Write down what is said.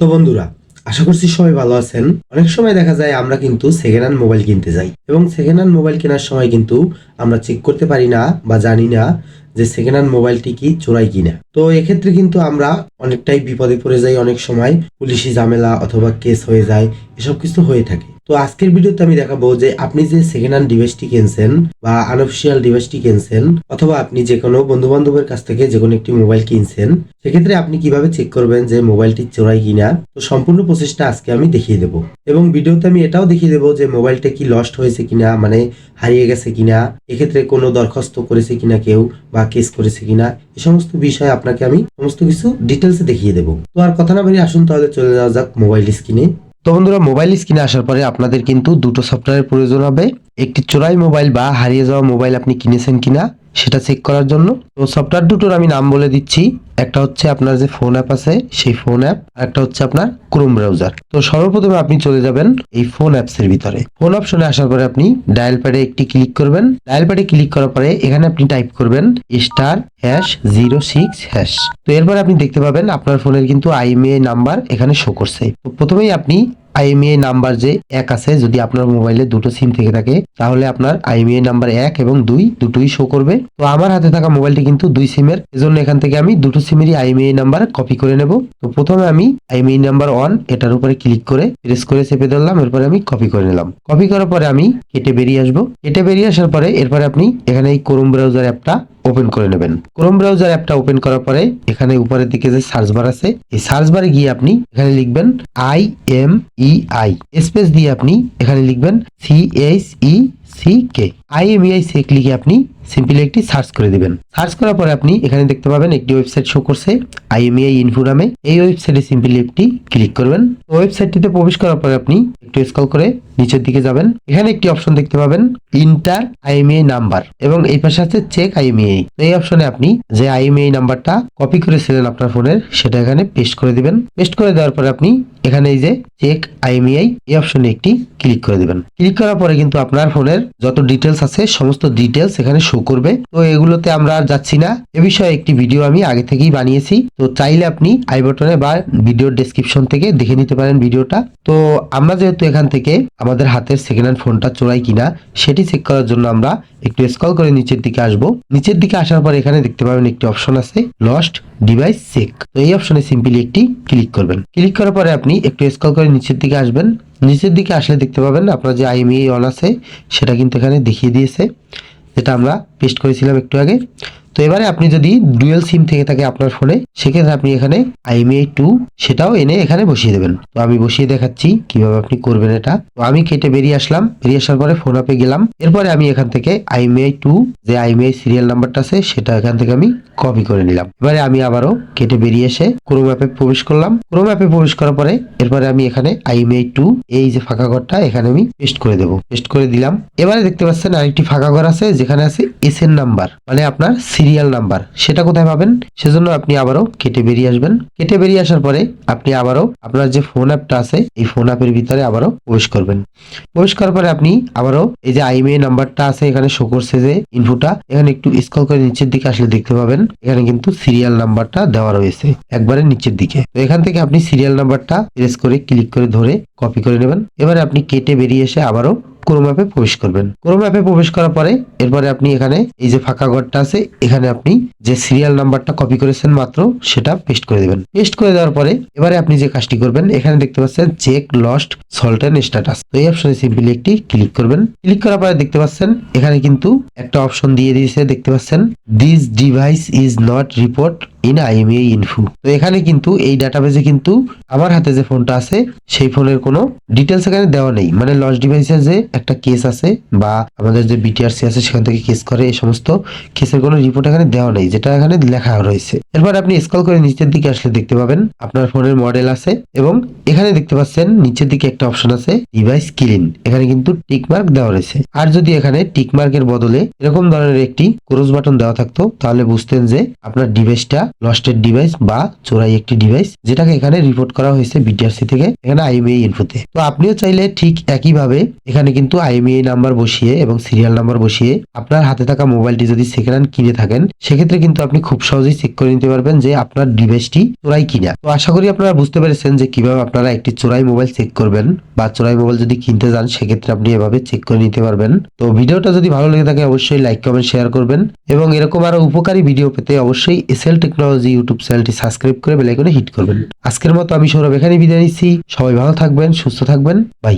তো বন্ধুরা, আশা করছি সবাই ভালো আছেন। অনেক সময় দেখা যায় আমরা কিন্তু সেকেন্ড হ্যান্ড মোবাইল কিনতে যাই এবং সেকেন্ড হ্যান্ড মোবাইল কেনার সময় কিন্তু আমরা চেক করতে পারি না বা জানি না যে সেকেন্ড হ্যান্ড মোবাইলটি কি চোরাই কিনা। তো এক্ষেত্রে কিন্তু আমরা অনেকটাই বিপদে পড়ে যাই, অনেক সময় পুলিশি ঝামেলা অথবা কেস হয়ে যায়, এসব কিছু হয়ে থাকে। তো আজকের ভিডিওতে আমি দেখাবো যে আপনি যে সেকেন্ড হ্যান্ড ডিভাইসটি কিনছেন বা আনঅফিসিয়াল ডিভাইসটি কিনছেন অথবা আপনি যে কোনো বন্ধু বান্ধবের কাছ থেকে যে কোনো একটি মোবাইল কিনছেন, সেক্ষেত্রে আপনি কিভাবে চেক করবেন যে মোবাইলটি চোরাই কিনা। তো সম্পূর্ণ প্রসেসটা আজকে আমি দেখিয়ে দেবো এবং ভিডিওতে আমি এটাও দেখিয়ে দেবো যে মোবাইলটা কি লস্ট হয়েছে কিনা, মানে হারিয়ে গেছে কিনা, এক্ষেত্রে কোনো দরখাস্ত করেছে কিনা কেউ বা কেস করেছে কিনা, এই সমস্ত বিষয় আপনাকে আমি সমস্ত কিছু ডিটেলসে দেখিয়ে দেবো। তো আর কথা না বাড়িয়ে আসুন তাহলে চলে যাওয়া যাক মোবাইল স্ক্রিনে। তো বন্ধুরা, মোবাইল স্ক্রিনে আসার পরে আপনাদের কিন্তু দুটো সফটওয়্যারের প্রয়োজন হবে। একটি চোরাই মোবাইল বা হারিয়ে যাওয়া মোবাইল আপনি কিনেছেন কিনা সেটা চেক করার জন্য। তো সফটওয়্যার দুটোর আমি নাম বলে দিচ্ছি। একটা হচ্ছে আপনার যে ফোন অ্যাপ আছে সেই ফোন অ্যাপ, আর একটা হচ্ছে আপনার ক্রোম ব্রাউজার। তো সর্বপ্রথমে আপনি চলে যাবেন এই ফোন অ্যাপস এর ভিতরে। ফোন অপশনে আসার পরে আপনি ডায়াল প্যাডে একটি ক্লিক করবেন। ডায়াল প্যাডে ক্লিক করার পরে এখানে আপনি টাইপ করবেন *#06#। তো এরপর আপনি দেখতে পাবেন আপনার ফোনের কিন্তু আইএমইআই নাম্বার এখানে শো করছে। তো প্রথমেই আপনি আইএমইআই নাম্বার যে এক আছে, যদি আপনার মোবাইলে দুটো সিম থেকে থাকে তাহলে আপনার আইএমইআই নাম্বার 1 এবং 2 দুটোই শো করবে। তো আমার হাতে থাকা মোবাইলটি কিন্তু 2 সিমের, এজন্য এখান থেকে আমি দুটো সিমেরই আইএমইআই নাম্বার কপি করে নেব। তো প্রথমে আমি আইএমইআই নাম্বার 1 এটার উপরে ক্লিক করে প্রেস করে চেপে ধরলাম, এরপরে আমি কপি করে নিলাম। কপি করার পরে আমি কেটে বেরিয়ে আসবো। কেটে বেরিয়ে আসার পরে এরপরে আপনি এখানে এই ক্রোম ব্রাউজার অ্যাপটা ওপেন করে নেবেন। ক্রোম ব্রাউজার অ্যাপটা ওপেন করার পরে এখানে উপরের দিকে যে সার্চ বার আছে, এই সার্চ বারে গিয়ে আপনি এখানে লিখবেন IMEI স্পেস দিয়ে আপনি এখানে লিখবেন CHECK। IMEI চেক লিখে আপনি সিম্পলি একটি সার্চ করে দিবেন। সার্চ করার পরে আপনি এখানে দেখতে পাবেন একটি ওয়েবসাইট শো করছে IMEI ইনফো নামে। এই ওয়েবসাইটে সিম্পলি একটি ক্লিক করবেন। ওয়েবসাইটটিতে প্রবেশ করার পরে আপনি একটু স্ক্রল করে নিচের দিকে যাবেন। এখানে একটি অপশন দেখতে পাবেন ইন্টার IMEI নাম্বার এবং এই পাশে আছে চেক IMEI। তো এই অপশনে আপনি যে IMEI নাম্বারটা কপি করেছিলেন আপনার ফোনের সেটা এখানে পেস্ট করে দিবেন। পেস্ট করে দেওয়ার পরে আপনি এখানে এই যে চেক IMEI এই অপশনে একটি ক্লিক করে দিবেন। ক্লিক করার পরে কিন্তু আপনার ফোনের যত ডিটেলস আছে সমস্ত ডিটেলস এখানে শো করবে। তো এগুলোতে আমরা আর যাচ্ছি না, এ বিষয়ে একটি ভিডিও আমি আগে থেকেই বানিয়েছি। তো চাইলে আপনি আই বাটনে বা ভিডিওর ডেসক্রিপশন থেকে দেখে নিতে পারেন ভিডিওটা। তো আমরা যেহেতু এখান থেকে আমাদের হাতের সেকেন্ড হ্যান্ড ফোনটা চোরাই কিনা সেটি চেক করার জন্য আমরা একটু স্ক্রল করে নিচের দিকে আসব। নিচের দিকে আসার পর এখানে দেখতে পাবেন একটি অপশন আছে লস্ট ডিভাইস চেক। তো এই অপশনে সিম্পলি একটি ক্লিক করবেন। ক্লিক করার পরে আপনি একটু স্ক্রল করে নিচের দিকে আসবেন। নিচের দিকে আসলে দেখতে পাবেন আপনার যে IMEI অন আছে সেটা কিন্তু এখানে দেখিয়ে দিয়েছে, যেটা আমরা পেস্ট করেছিলাম একটু আগে। তো এবারে আপনি যদি ডুয়াল সিম থেকে থাকে আপনার ফোনে, সেক্ষেত্রে আপনি এখানে IMEI 2 সেটাও এনে এখানে বসিয়ে দেবেন। তো আমি বসিয়ে দেখাচ্ছি কিভাবে আপনি করবেন এটা। তো আমি কেটে বেরিয়ে আসলাম। বেরিয়ে আসার পরে ফোন অ্যাপে গেলাম। এরপরে আমি এখান থেকে IMEI 2 যে IMEI সিরিয়াল নাম্বারটা আছে সেটা এখান থেকে আমি কপি করে নিলাম। এবারে আমি আবারও কেটে বেরিয়ে এসে ক্রোম অ্যাপে প্রবেশ করলাম। ক্রোম অ্যাপে প্রবেশ করার পরে এরপরে আমি এখানে IMEI 2 এই যে ফাঁকা ঘরটা এখানে আমি পেস্ট করে দেব। পেস্ট করে দিলাম। এবারে দেখতে পাচ্ছেন আরেকটি ফাঁকা ঘর আছে যেখানে আছে SN নাম্বার, মানে আপনার সিরিয়াল নাম্বার। সেটা কোথায় পাবেন? সেজন্য আপনি আবারও কেটে বেরিয়ে আসবেন। কেটে বেরিয়ে আসার পরে আপনি আবারও আপনার যে ফোন অ্যাপটা আছে এই ফোন অ্যাপের ভিতরে আবারও প্রবেশ করবেন। প্রবেশ করার পরে আপনি আবারও এই যে IMEI নাম্বারটা আছে এখানে শো করছে যে ইনফোটা, এখানে একটু স্ক্রল করে নিচের দিকে আসলে দেখতে পাবেন এখানে কিন্তু সিরিয়াল নাম্বারটা দেওয়া রয়েছে একবারে নিচের দিকে। তো এখান থেকে আপনি সিরিয়াল নাম্বারটা প্রেস করে ক্লিক করে ধরে কপি করে নেবেন। এবারে আপনি কেটে বেরিয়ে এসে আবারও ক্রোম অ্যাপে প্রবেশ করবেন। ক্রোম অ্যাপে প্রবেশ করার পরে এরপরে আপনি এখানে এই যে ফাঁকা ঘরটা আছে এখানে আপনি যে সিরিয়াল নাম্বারটা কপি করেছেন মাত্র সেটা পেস্ট করে দেবেন। পেস্ট করে দেওয়ার পরে এবারে আপনি যে কাজটি করবেন এখানে দেখতে পাচ্ছেন check lost salt and status. তো এই অপশনে সিম্পলি একটি ক্লিক করবেন। ক্লিক করার পরে দেখতে পাচ্ছেন এখানে কিন্তু একটা অপশন দিয়ে দিয়েছে, দেখতে পাচ্ছেন this device is not report in IMEI info. তো এখানে কিন্তু এই ডাটাবেজে কিন্তু আমার হাতে যে ফোনটা আছে সেই ফোনের কোনো ডিটেলস এখানে দেওয়া নেই, মানে লস ডিভাইসের যে একটা কেস আছে বা আমাদের যে BTRC আছে সেখান থেকে কেস করে এই সমস্ত কেসের কোনো রিপোর্ট এখানে দেওয়া নেই, যেটা এখানে লেখা রয়েছে। এরপর আপনি স্ক্রল করে নিচের দিকে আসলে দেখতে পাবেন আপনার ফোনের মডেল আছে এবং এখানে দেখতে পাচ্ছেন নিচের দিকে একটা অপশন আছে ডিভাইস ক্লিন, এখানে কিন্তু টিক মার্ক দেওয়া রয়েছে। আর যদি এখানে টিক মার্কের বদলে এরকম ধরনের একটি ক্রস বাটন দেওয়া থাকতো তাহলে বুঝতেন যে আপনার ডিভাইসটা লস্টেড ডিভাইস বা চোরাই একটি ডিভাইস, যেটাকে এখানে রিপোর্ট করা হয়েছে বিটিআরসি থেকে এখানে আইএমইআই ইনফোতে। তো আপনিও চাইলে ঠিক একইভাবে এখানে কিন্তু আইএমইআই নাম্বার বসিয়ে এবং সিরিয়াল নাম্বার বসিয়ে আপনার হাতে থাকা মোবাইলটি যদি সেকেন্ড হ্যান্ড কিনে থাকেন, সেক্ষেত্রে কিন্তু আপনি খুব সহজেই চেক করে নিতে পারবেন যে আপনার ডিভাইসটি চোরাই কিনা। তো আশা করি আপনারা বুঝতে পেরেছেন যে কিভাবে আপনারা একটি চোরাই মোবাইল চেক করবেন, বা চোরাই মোবাইল যদি কিনতে যান সেক্ষেত্রে আপনি এভাবে চেক করে নিতে পারবেন। তো ভিডিওটা যদি ভালো লেগে থাকে অবশ্যই লাইক কমেন্ট শেয়ার করবেন, এবং এরকম আরো উপকারী ভিডিও পেতে অবশ্যই এসএল টেকনোলজি ইউটিউব চ্যানেলটি সাবস্ক্রাইব করে বেল আইকনে হিট করবেন। আজকের মতো আমি সৌরভ এখানে বিদায় নিচ্ছি। সবাই ভালো থাকবেন, সুস্থ থাকবেন, বাই।